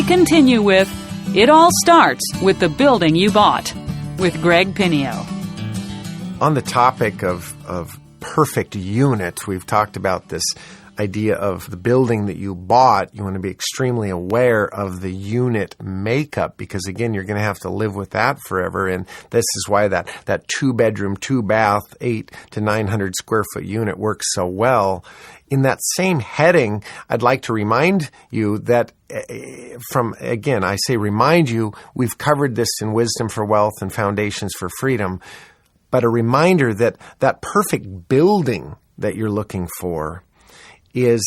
continue with It All Starts with the Building You Bought with Greg Pinio. On the topic of perfect unit, we've talked about this idea of the building that you bought. You want to be extremely aware of the unit makeup because, again, you're going to have to live with that forever. And this is why that 2-bedroom, 2-bath, 800 to 900 square foot unit works so well. In that same heading, I'd like to remind you that I say remind you, we've covered this in Wisdom for Wealth and Foundations for Freedom, but a reminder that that perfect building that you're looking for is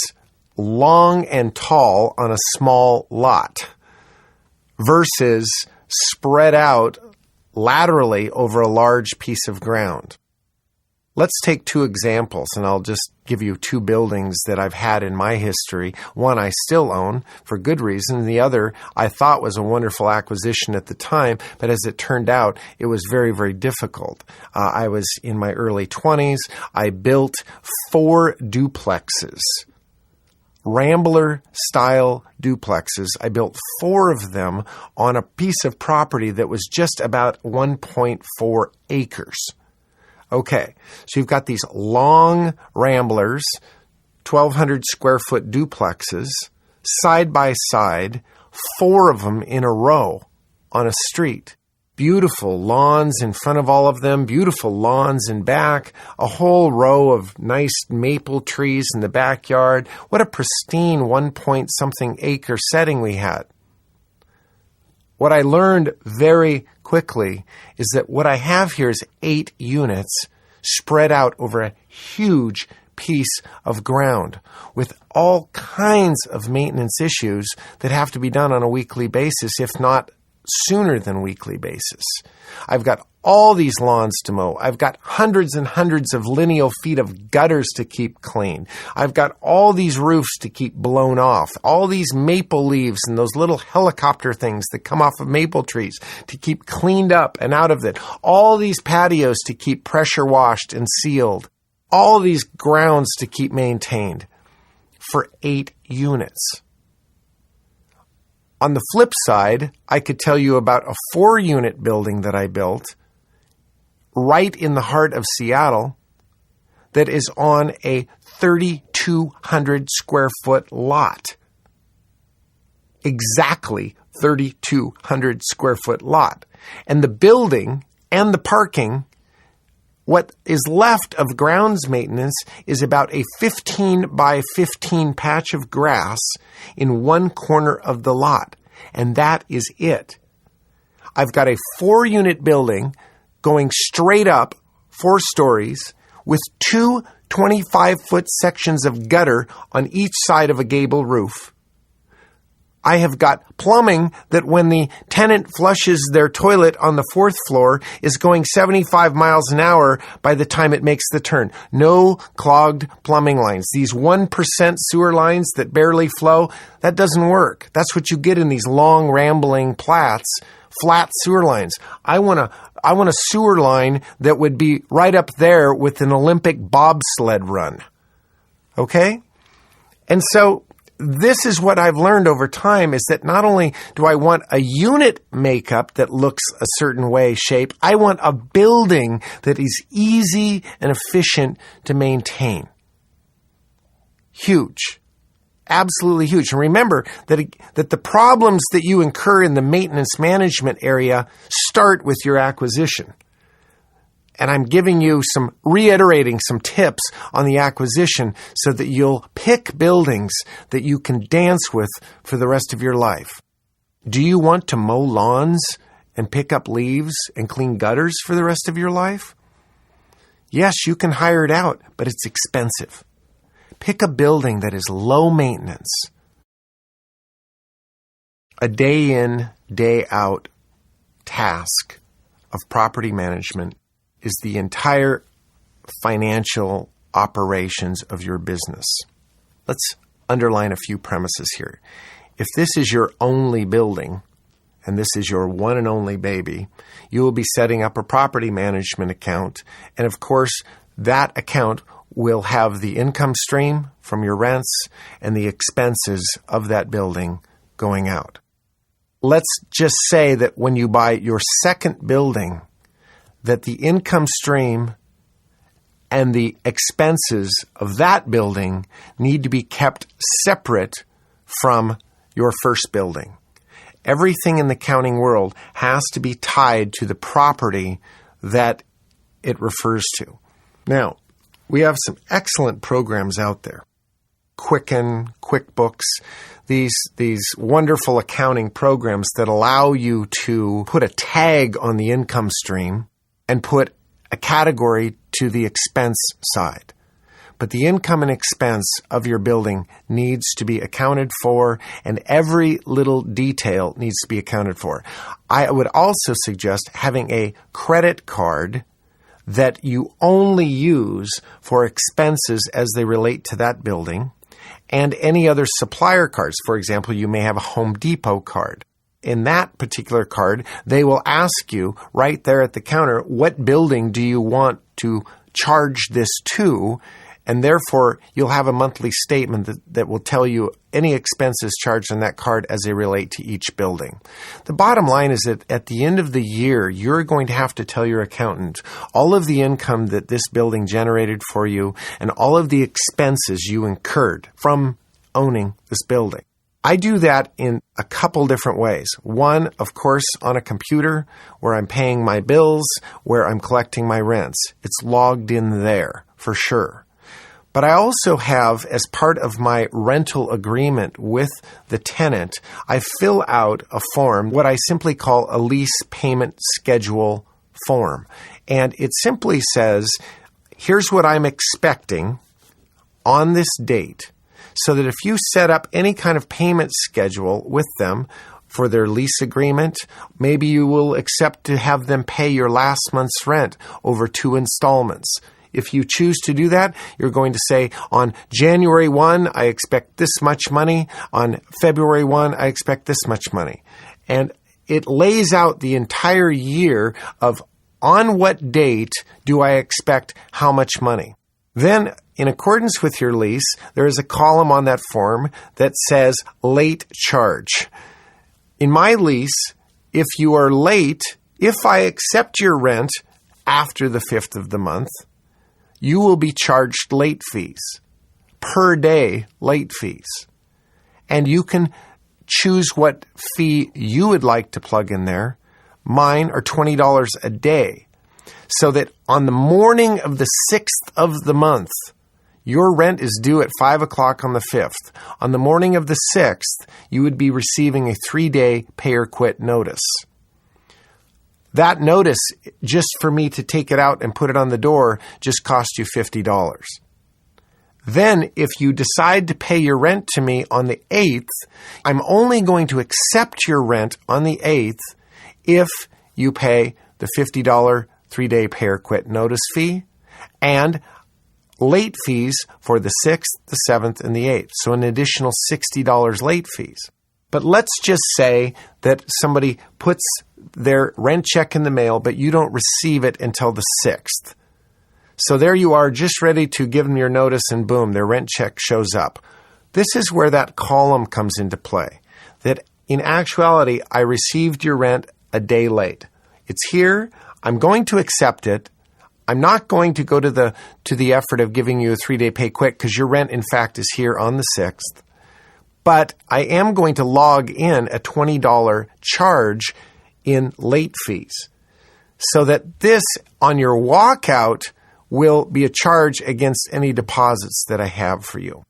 long and tall on a small lot versus spread out laterally over a large piece of ground. Let's take 2 examples, and I'll just give you 2 buildings that I've had in my history. One I still own for good reason. The other I thought was a wonderful acquisition at the time, but as it turned out, it was very, very difficult. I was in my early 20s. I built 4 duplexes, Rambler-style duplexes. I built 4 of them on a piece of property that was just about 1.4 acres. Okay, so you've got these long Ramblers, 1,200 square foot duplexes, side by side, 4 of them in a row on a street. Beautiful lawns in front of all of them, beautiful lawns in back, a whole row of nice maple trees in the backyard. What a pristine 1-point-something acre setting we had. What I learned very quickly is that what I have here is 8 units spread out over a huge piece of ground with all kinds of maintenance issues that have to be done on a weekly basis, if not sooner than weekly basis. I've got all these lawns to mow. I've got hundreds and hundreds of lineal feet of gutters to keep clean. I've got all these roofs to keep blown off, all these maple leaves and those little helicopter things that come off of maple trees to keep cleaned up and out of it, all these patios to keep pressure washed and sealed, all these grounds to keep maintained for 8 units. On the flip side, I could tell you about a 4-unit building that I built right in the heart of Seattle that is on a 3,200 square foot lot. Exactly 3,200 square foot lot. And the building and the parking, what is left of grounds maintenance is about a 15 by 15 patch of grass in one corner of the lot. And that is it. I've got a 4-unit building going straight up 4 stories with 2 25-foot sections of gutter on each side of a gable roof. I have got plumbing that when the tenant flushes their toilet on the 4th floor is going 75 miles an hour by the time it makes the turn. No clogged plumbing lines. These 1% sewer lines that barely flow, that doesn't work. That's what you get in these long rambling flat sewer lines. I want a sewer line that would be right up there with an Olympic bobsled run. Okay? And so this is what I've learned over time is that not only do I want a unit makeup that looks a certain way, shape, I want a building that is easy and efficient to maintain. Huge. Absolutely huge. And remember that the problems that you incur in the maintenance management area start with your acquisition. And I'm reiterating some tips on the acquisition so that you'll pick buildings that you can dance with for the rest of your life. Do you want to mow lawns and pick up leaves and clean gutters for the rest of your life? Yes, you can hire it out, but it's expensive. Pick a building that is low maintenance. A day in, day out task of property management is the entire financial operations of your business. Let's underline a few premises here. If this is your only building, and this is your one and only baby, you will be setting up a property management account. And of course, that account will have the income stream from your rents and the expenses of that building going out. let's just say that when you buy your second building, that the income stream and the expenses of that building need to be kept separate from your first building. Everything in the accounting world has to be tied to the property that it refers to. Now, we have some excellent programs out there. Quicken, QuickBooks, these wonderful accounting programs that allow you to put a tag on the income stream and put a category to the expense side. But the income and expense of your building needs to be accounted for, and every little detail needs to be accounted for. I would also suggest having a credit card that you only use for expenses as they relate to that building, and any other supplier cards. For example, you may have a Home Depot card. In that particular card, they will ask you right there at the counter, what building do you want to charge this to? And therefore, you'll have a monthly statement that will tell you any expenses charged on that card as they relate to each building. The bottom line is that at the end of the year, you're going to have to tell your accountant all of the income that this building generated for you and all of the expenses you incurred from owning this building. I do that in a couple different ways. One, of course, on a computer where I'm paying my bills, where I'm collecting my rents. It's logged in there for sure. But I also have, as part of my rental agreement with the tenant, I fill out a form, what I simply call a lease payment schedule form. And it simply says, here's what I'm expecting on this date, so that if you set up any kind of payment schedule with them for their lease agreement, maybe you will accept to have them pay your last month's rent over 2 installments. If you choose to do that, you're going to say, on January 1, I expect this much money. On February 1, I expect this much money. And it lays out the entire year of on what date do I expect how much money. Then, in accordance with your lease, there is a column on that form that says late charge. In my lease, if you are late, if I accept your rent after the 5th of the month, you will be charged late fees, per day late fees. And you can choose what fee you would like to plug in there. Mine are $20 a day. So that on the morning of the 6th of the month, your rent is due at 5 o'clock on the 5th. On the morning of the 6th, you would be receiving a 3-day pay or quit notice. That notice, just for me to take it out and put it on the door, just cost you $50. Then, if you decide to pay your rent to me on the 8th, I'm only going to accept your rent on the 8th if you pay the $50 3-day pay or quit notice fee and late fees for the 6th, the 7th, and the 8th. So an additional $60 late fees. But let's just say that somebody puts their rent check in the mail, but you don't receive it until the 6th. So there you are, just ready to give them your notice, and boom, their rent check shows up. This is where that column comes into play. That in actuality, I received your rent a day late. It's here. I'm going to accept it. I'm not going to go to the effort of giving you a 3-day pay quick because your rent, in fact, is here on the 6th. But I am going to log in a $20 charge in late fees so that this, on your walkout, will be a charge against any deposits that I have for you.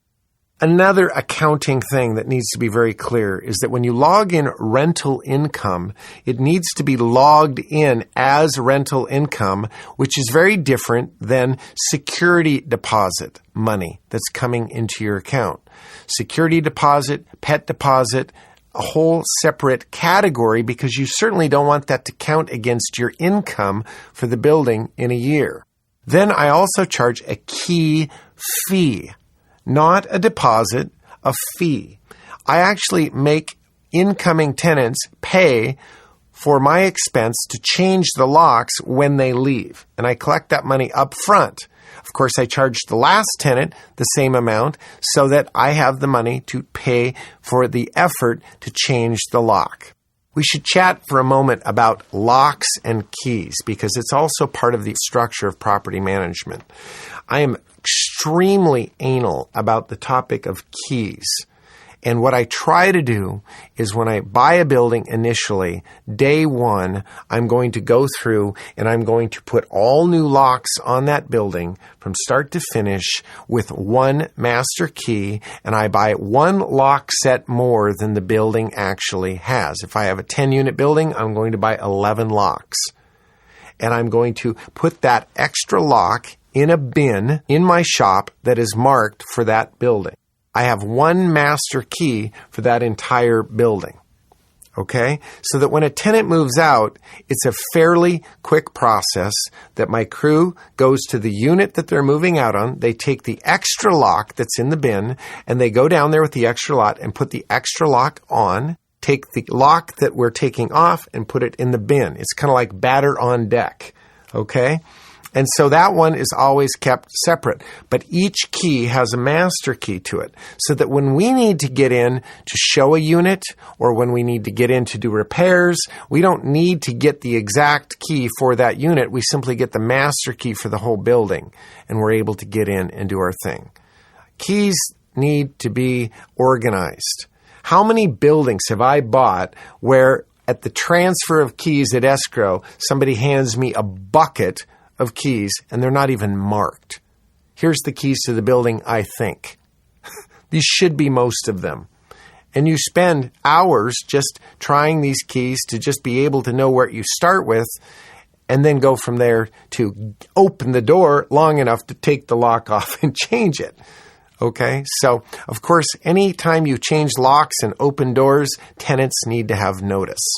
Another accounting thing that needs to be very clear is that when you log in rental income, it needs to be logged in as rental income, which is very different than security deposit money that's coming into your account. Security deposit, pet deposit, a whole separate category because you certainly don't want that to count against your income for the building in a year. Then I also charge a key fee. Not a deposit, a fee. I actually make incoming tenants pay for my expense to change the locks when they leave. And I collect that money up front. Of course, I charge the last tenant the same amount so that I have the money to pay for the effort to change the lock. We should chat for a moment about locks and keys because it's also part of the structure of property management. I am extremely anal about the topic of keys. And what I try to do is when I buy a building initially, day one, I'm going to go through and I'm going to put all new locks on that building from start to finish with one master key, and I buy one lock set more than the building actually has. If I have a 10-unit building, I'm going to buy 11 locks. And I'm going to put that extra lock in a bin in my shop that is marked for that building. I have one master key for that entire building, okay? So that when a tenant moves out, it's a fairly quick process that my crew goes to the unit that they're moving out on. They take the extra lock that's in the bin, and they go down there with the extra lock and put the extra lock on, take the lock that we're taking off and put it in the bin. It's kind of like batter on deck, okay? And so that one is always kept separate. But each key has a master key to it so that when we need to get in to show a unit or when we need to get in to do repairs, we don't need to get the exact key for that unit. We simply get the master key for the whole building and we're able to get in and do our thing. Keys need to be organized. How many buildings have I bought where at the transfer of keys at escrow, somebody hands me a bucket of keys and they're not even marked? Here's the keys to the building, I think. These should be most of them. And you spend hours just trying these keys to just be able to know where you start with and then go from there to open the door long enough to take the lock off and change it. Okay? So, of course, anytime you change locks and open doors, tenants need to have notice.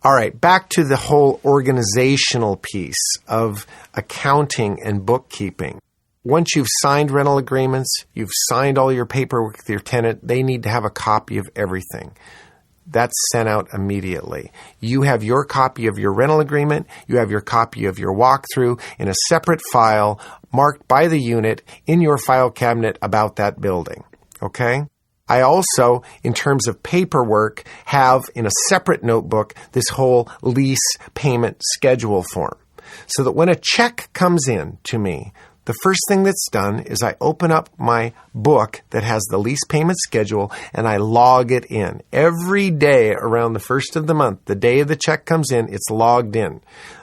All right, back to the whole organizational piece of accounting and bookkeeping. Once you've signed rental agreements, you've signed all your paperwork with your tenant, they need to have a copy of everything. That's sent out immediately. You have your copy of your rental agreement, you have your copy of your walkthrough in a separate file marked by the unit in your file cabinet about that building. Okay? I also, in terms of paperwork, have in a separate notebook this whole lease payment schedule form. So that when a check comes in to me, the first thing that's done is I open up my book that has the lease payment schedule and I log it in. Every day around the first of the month, the day the check comes in, it's logged in.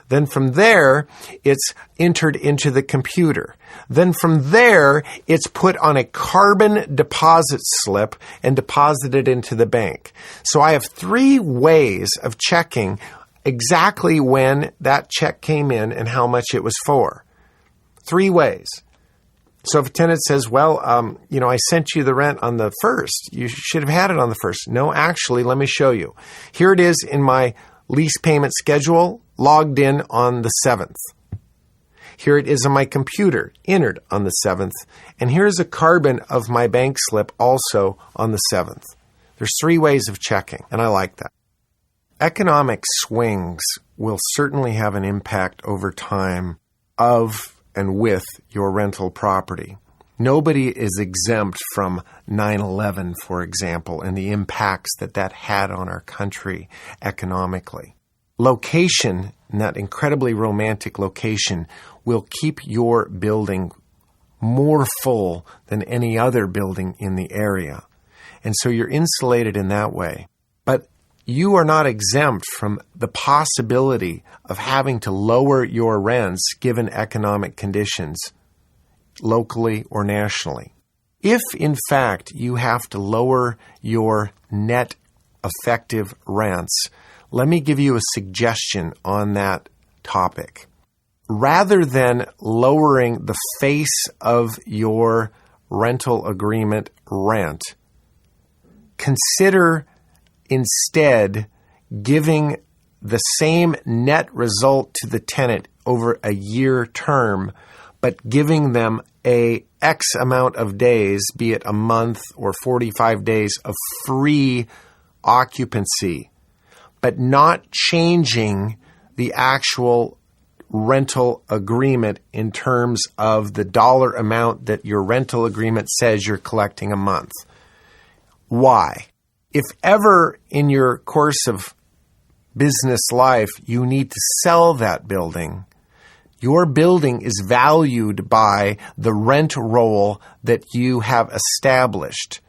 Then from there, it's entered into the computer. Then from there, it's put on a carbon deposit slip and deposited into the bank. So I have 3 ways of checking exactly when that check came in and how much it was for. 3 ways. So if a tenant says, well, I sent you the rent on the 1st. You should have had it on the 1st. No, actually, let me show you. Here it is in my lease payment schedule, logged in on the 7th. Here it is on my computer, entered on the 7th. And here's a carbon of my bank slip also on the 7th. There's 3 ways of checking, and I like that. Economic swings will certainly have an impact over time of and with your rental property. Nobody is exempt from 9/11, for example, and the impacts that had on our country economically. Location, and that incredibly romantic location, will keep your building more full than any other building in the area. And so you're insulated in that way. But you are not exempt from the possibility of having to lower your rents given economic conditions, locally or nationally. If, in fact, you have to lower your net effective rents, let me give you a suggestion on that topic. Rather than lowering the face of your rental agreement rent, consider instead giving the same net result to the tenant over a year term, but giving them a X amount of days, be it a month or 45 days of free occupancy, but not changing the actual rental agreement in terms of the dollar amount that your rental agreement says you're collecting a month. Why? if ever in your course of business life you need to sell that building, your building is valued by the rent roll that you have established.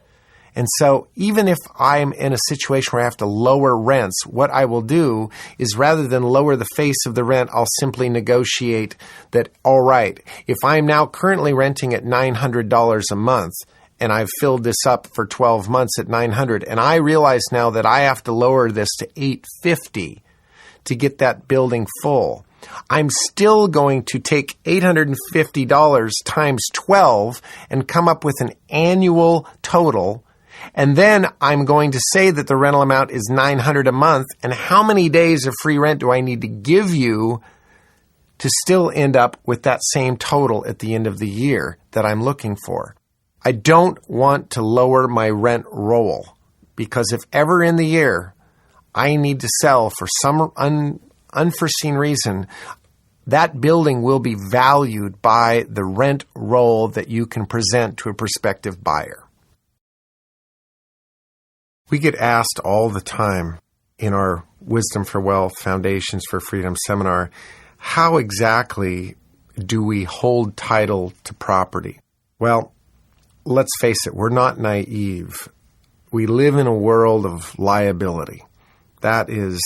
And so even if I'm in a situation where I have to lower rents, what I will do is rather than lower the face of the rent, I'll simply negotiate that, all right, if I'm now currently renting at $900 a month, and I've filled this up for 12 months at $900, and I realize now that I have to lower this to $850 to get that building full, I'm still going to take $850 times 12 and come up with an annual total. And then I'm going to say that the rental amount is $900 a month. And how many days of free rent do I need to give you to still end up with that same total at the end of the year that I'm looking for? I don't want to lower my rent roll, because if ever in the year I need to sell for some unforeseen reason, that building will be valued by the rent roll that you can present to a prospective buyer. We get asked all the time in our Wisdom for Wealth Foundations for Freedom seminar, how exactly do we hold title to property? Well, let's face it, we're not naive. We live in a world of liability. That is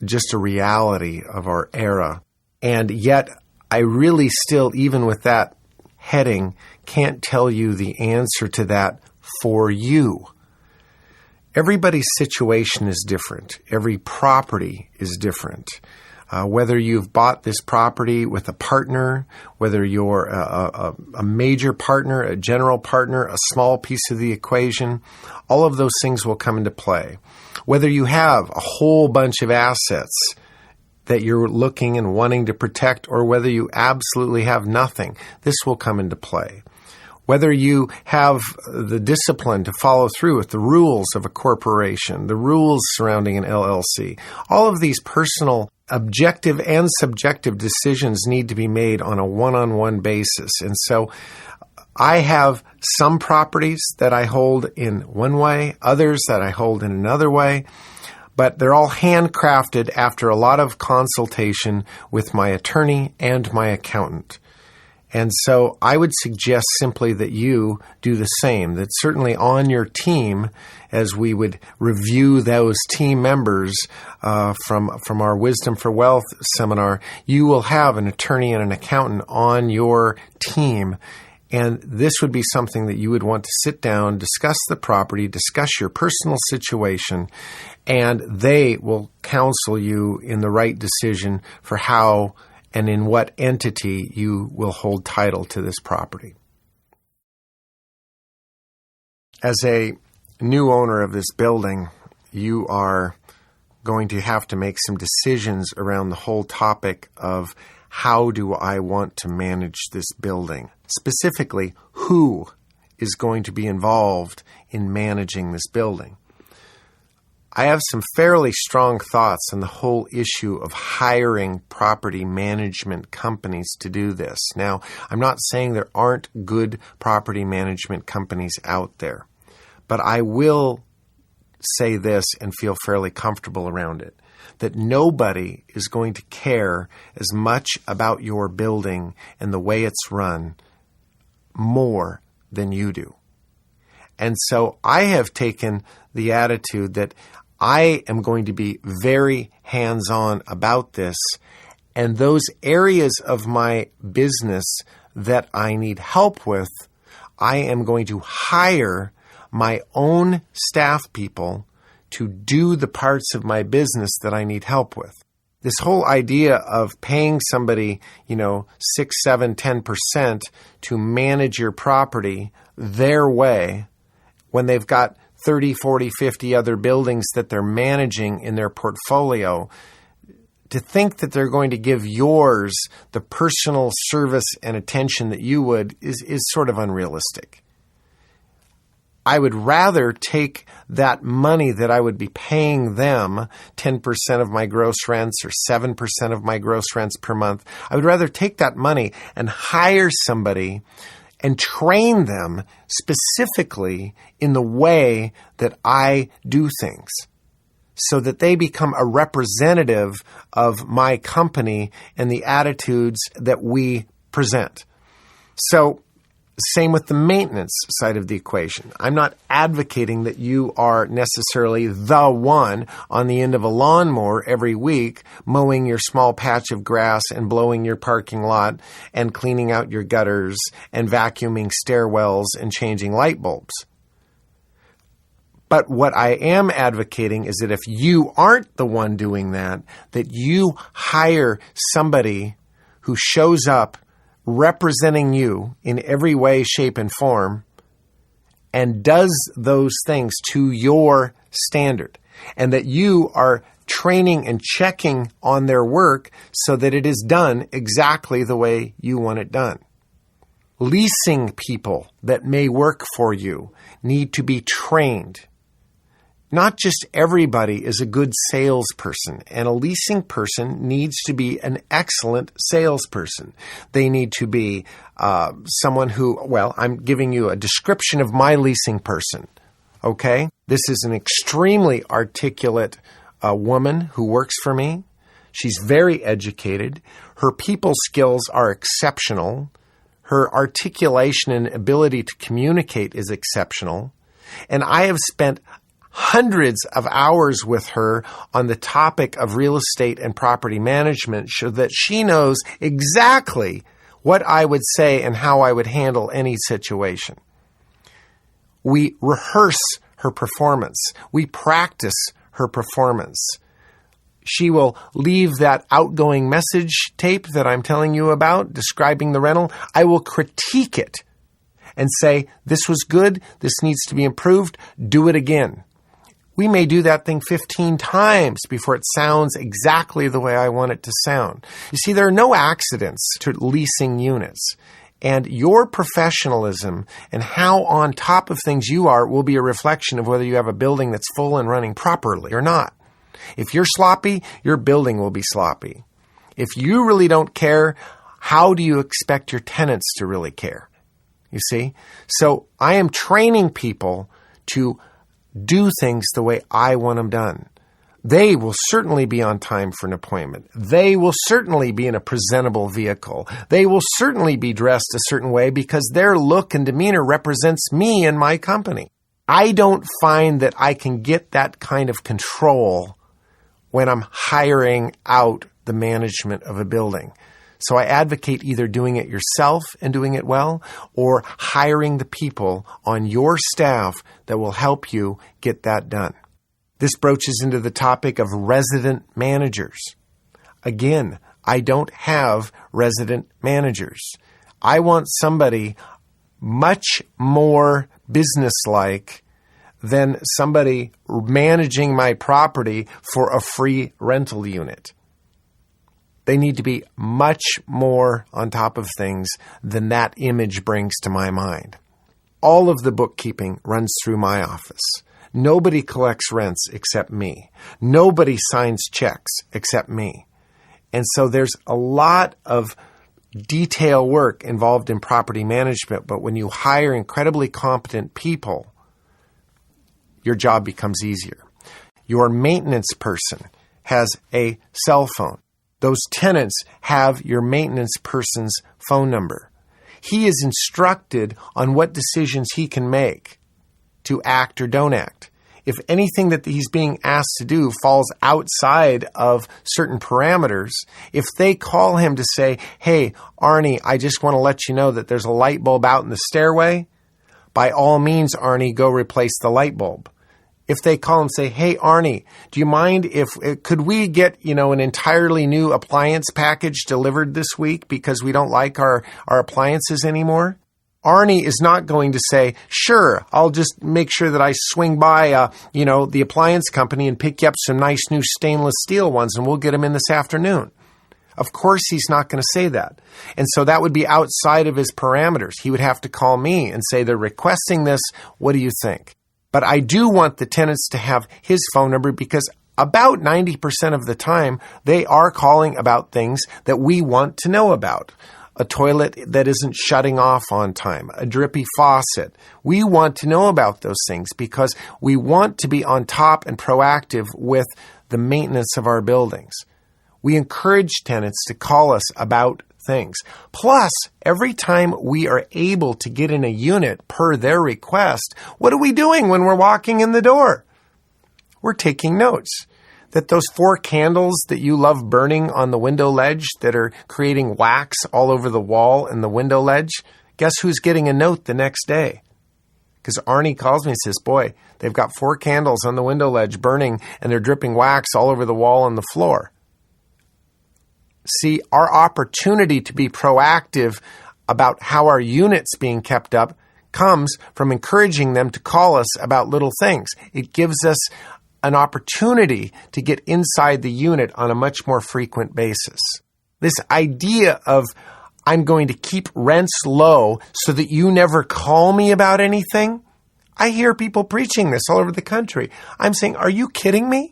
just a reality of our era. And yet, I really still, even with that heading, can't tell you the answer to that for you. Everybody's situation is different. Every property is different. Whether you've bought this property with a partner, whether you're a major partner, a general partner, a small piece of the equation, all of those things will come into play. Whether you have a whole bunch of assets that you're looking and wanting to protect, or whether you absolutely have nothing, this will come into play. Whether you have the discipline to follow through with the rules of a corporation, the rules surrounding an LLC, all of these personal, objective and subjective decisions need to be made on a one-on-one basis. And so I have some properties that I hold in one way, others that I hold in another way, but they're all handcrafted after a lot of consultation with my attorney and my accountant. And so I would suggest simply that you do the same, that certainly on your team, as we would review those team members from our Wisdom for Wealth seminar, you will have an attorney and an accountant on your team. And this would be something that you would want to sit down, discuss the property, discuss your personal situation, and they will counsel you in the right decision for how and in what entity you will hold title to this property. As a new owner of this building, you are going to have to make some decisions around the whole topic of how do I want to manage this building? Specifically, who is going to be involved in managing this building? I have some fairly strong thoughts on the whole issue of hiring property management companies to do this. Now, I'm not saying there aren't good property management companies out there, but I will say this and feel fairly comfortable around it, that nobody is going to care as much about your building and the way it's run more than you do. And so I have taken the attitude that I am going to be very hands-on about this, and those areas of my business that I need help with, I am going to hire my own staff people to do the parts of my business that I need help with. This whole idea of paying somebody, 6, 7, 10% to manage your property their way when they've got 30, 40, 50 other buildings that they're managing in their portfolio, to think that they're going to give yours the personal service and attention that you would is sort of unrealistic. I would rather take that money that I would be paying them, 10% of my gross rents or 7% of my gross rents per month, I would rather take that money and hire somebody and train them specifically in the way that I do things so that they become a representative of my company and the attitudes that we present. So, same with the maintenance side of the equation. I'm not advocating that you are necessarily the one on the end of a lawnmower every week, mowing your small patch of grass and blowing your parking lot and cleaning out your gutters and vacuuming stairwells and changing light bulbs. But what I am advocating is that if you aren't the one doing that, that you hire somebody who shows up representing you in every way, shape, and form, and does those things to your standard, and that you are training and checking on their work so that it is done exactly the way you want it done. Leasing people that may work for you need to be trained. Not just everybody is a good salesperson, and a leasing person needs to be an excellent salesperson. They need to be someone who, well, I'm giving you a description of my leasing person, okay? This is an extremely articulate woman who works for me. She's very educated. Her people skills are exceptional. Her articulation and ability to communicate is exceptional. And I have spent hundreds of hours with her on the topic of real estate and property management so that she knows exactly what I would say and how I would handle any situation. We rehearse her performance. We practice her performance. She will leave that outgoing message tape that I'm telling you about, describing the rental. I will critique it and say, this was good, this needs to be improved, do it again. We may do that thing 15 times before it sounds exactly the way I want it to sound. You see, there are no accidents to leasing units. And your professionalism and how on top of things you are will be a reflection of whether you have a building that's full and running properly or not. If you're sloppy, your building will be sloppy. If you really don't care, how do you expect your tenants to really care? You see? So I am training people to do things the way I want them done. They will certainly be on time for an appointment. They will certainly be in a presentable vehicle. They will certainly be dressed a certain way because their look and demeanor represents me and my company. I don't find that I can get that kind of control when I'm hiring out the management of a building. So I advocate either doing it yourself and doing it well, or hiring the people on your staff that will help you get that done. This broaches into the topic of resident managers. Again, I don't have resident managers. I want somebody much more businesslike than somebody managing my property for a free rental unit. They need to be much more on top of things than that image brings to my mind. All of the bookkeeping runs through my office. Nobody collects rents except me. Nobody signs checks except me. And so there's a lot of detail work involved in property management, but when you hire incredibly competent people, your job becomes easier. Your maintenance person has a cell phone. Those tenants have your maintenance person's phone number. He is instructed on what decisions he can make to act or don't act. If anything that he's being asked to do falls outside of certain parameters, if they call him to say, hey, Arnie, I just want to let you know that there's a light bulb out in the stairway, by all means, Arnie, go replace the light bulb. If they call and say, hey, Arnie, do you mind could we get, an entirely new appliance package delivered this week because we don't like our appliances anymore? Arnie is not going to say, sure, I'll just make sure that I swing by, the appliance company and pick you up some nice new stainless steel ones and we'll get them in this afternoon. Of course, he's not going to say that. And so that would be outside of his parameters. He would have to call me and say, they're requesting this. What do you think? But I do want the tenants to have his phone number because about 90% of the time, they are calling about things that we want to know about. a toilet that isn't shutting off on time, a drippy faucet. We want to know about those things because we want to be on top and proactive with the maintenance of our buildings. We encourage tenants to call us about things. Plus, every time we are able to get in a unit per their request, what are we doing when we're walking in the door? We're taking notes. That those 4 candles that you love burning on the window ledge that are creating wax all over the wall and the window ledge, guess who's getting a note the next day? Because Arnie calls me and says, boy, they've got 4 candles on the window ledge burning and they're dripping wax all over the wall and the floor. See, our opportunity to be proactive about how our unit's being kept up comes from encouraging them to call us about little things. It gives us an opportunity to get inside the unit on a much more frequent basis. This idea of I'm going to keep rents low so that you never call me about anything, I hear people preaching this all over the country. I'm saying, are you kidding me?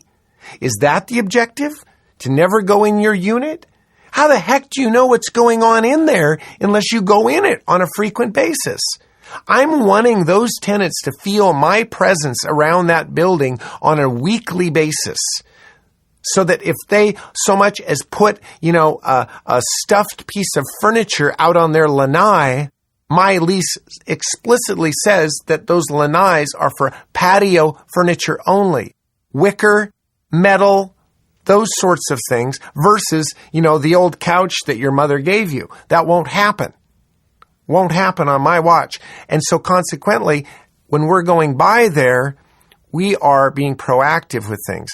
Is that the objective? To never go in your unit? How the heck do you know what's going on in there unless you go in it on a frequent basis? I'm wanting those tenants to feel my presence around that building on a weekly basis so that if they so much as put, a stuffed piece of furniture out on their lanai, my lease explicitly says that those lanais are for patio furniture only. Wicker, metal, those sorts of things versus, the old couch that your mother gave you. That won't happen. Won't happen on my watch. And so consequently, when we're going by there, we are being proactive with things.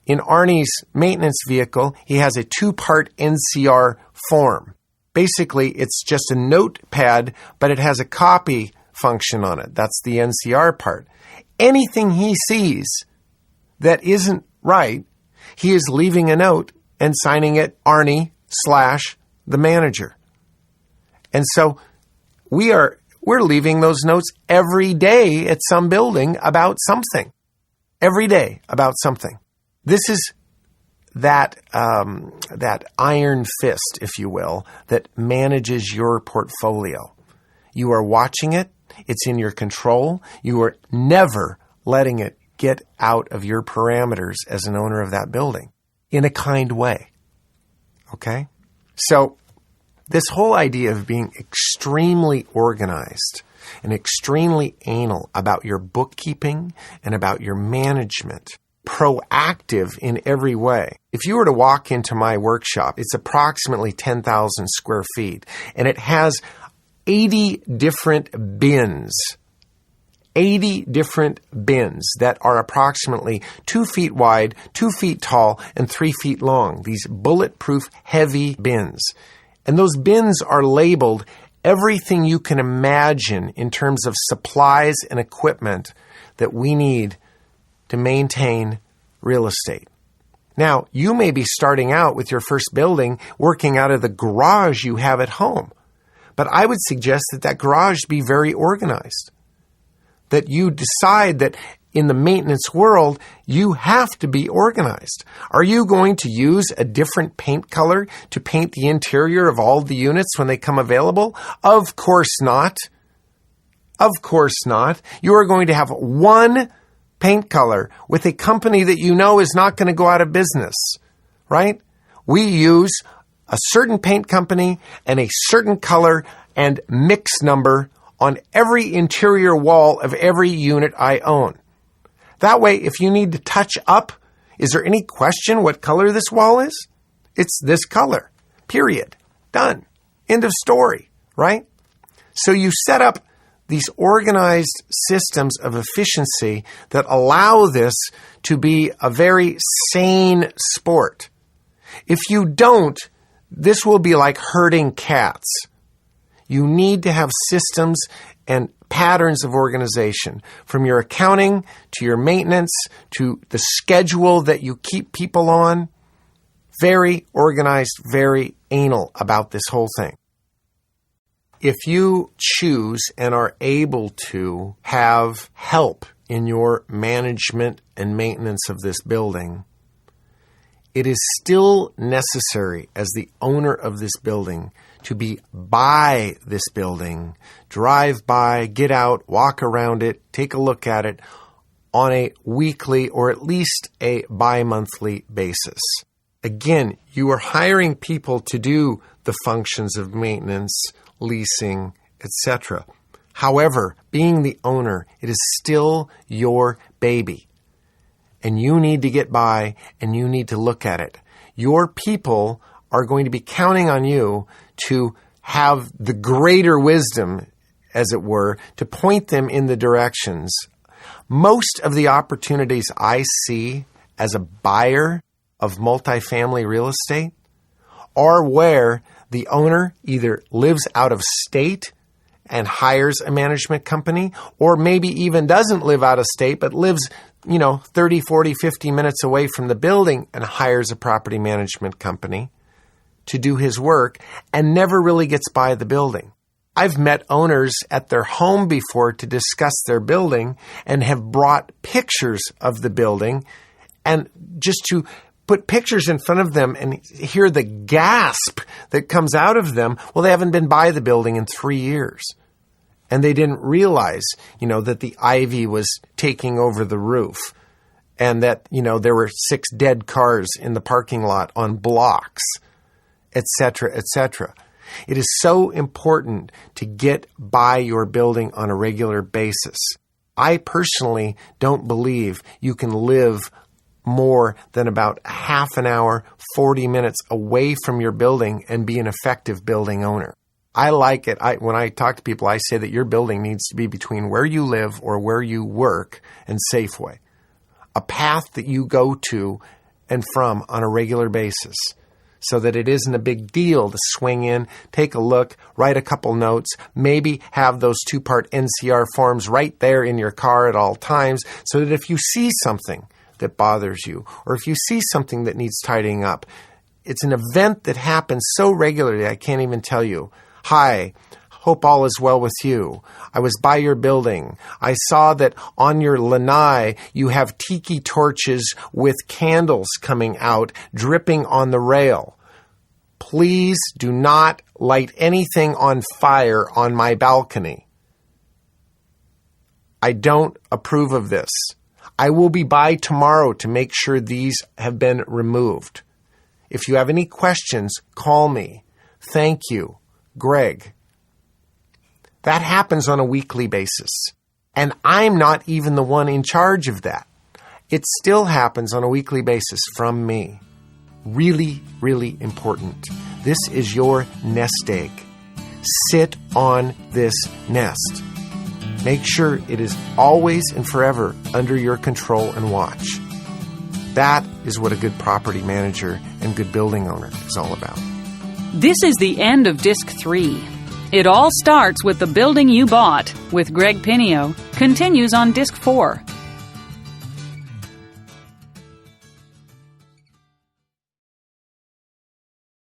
In Arnie's maintenance vehicle, he has a 2-part NCR form. Basically, it's just a notepad, but it has a copy function on it. That's the NCR part. Anything he sees that isn't right, he is leaving a note and signing it Arnie / the manager. And so we're leaving those notes every day at some building about something. Every day about something. This is that iron fist, if you will, that manages your portfolio. You are watching it. It's in your control. You are never letting it get out of your parameters as an owner of that building in a kind way. Okay? So this whole idea of being extremely organized and extremely anal about your bookkeeping and about your management, proactive in every way. If you were to walk into my workshop, it's approximately 10,000 square feet, and it has 80 different bins. 80 different bins that are approximately 2 feet wide, 2 feet tall, and 3 feet long. These bulletproof, heavy bins. And those bins are labeled everything you can imagine in terms of supplies and equipment that we need to maintain real estate. Now, you may be starting out with your first building working out of the garage you have at home. But I would suggest that garage be very organized. That you decide that in the maintenance world, you have to be organized. Are you going to use a different paint color to paint the interior of all the units when they come available? Of course not. Of course not. You are going to have one paint color with a company that you know is not going to go out of business, right? We use a certain paint company and a certain color and mix number on every interior wall of every unit I own. That way, if you need to touch up, is there any question what color this wall is? It's this color. Period. Done. End of story, right? So you set up these organized systems of efficiency that allow this to be a very sane sport. If you don't, this will be like herding cats. You need to have systems and patterns of organization, from your accounting to your maintenance to the schedule that you keep people on. Very organized, very anal about this whole thing. If you choose and are able to have help in your management and maintenance of this building, it is still necessary as the owner of this building to be by this building, drive by, get out, walk around it, take a look at it on a weekly or at least a bi-monthly basis. Again, you are hiring people to do the functions of maintenance, leasing, etc. However, being the owner, it is still your baby. And you need to get by and you need to look at it. Your people are going to be counting on you to have the greater wisdom, as it were, to point them in the directions. Most of the opportunities I see as a buyer of multifamily real estate are where the owner either lives out of state and hires a management company, or maybe even doesn't live out of state, but lives, 30, 40, 50 minutes away from the building and hires a property management company to do his work and never really gets by the building. I've met owners at their home before to discuss their building and have brought pictures of the building, and just to put pictures in front of them and hear the gasp that comes out of them. Well, they haven't been by the building in 3 years. And they didn't realize, that the ivy was taking over the roof and that, there were 6 dead cars in the parking lot on blocks, etc., etc. It is so important to get by your building on a regular basis. I personally don't believe you can live more than about half an hour, 40 minutes away from your building and be an effective building owner. I like it. When I talk to people, I say that your building needs to be between where you live or where you work and Safeway. A path that you go to and from on a regular basis, so that it isn't a big deal to swing in, take a look, write a couple notes, maybe have those 2-part NCR forms right there in your car at all times, so that if you see something that bothers you, or if you see something that needs tidying up, it's an event that happens so regularly I can't even tell you. Hi, hope all is well with you. I was by your building. I saw that on your lanai you have tiki torches with candles coming out, dripping on the rail. Please do not light anything on fire on my balcony. I don't approve of this. I will be by tomorrow to make sure these have been removed. If you have any questions, call me. Thank you, Greg. That happens on a weekly basis. And I'm not even the one in charge of that. It still happens on a weekly basis from me. Really, really important. This is your nest egg. Sit on this nest. Make sure it is always and forever under your control and watch. That is what a good property manager and good building owner is all about. This is the end of Disc 3. It All Starts with the Building You Bought with Greg Pinio continues on Disc 4.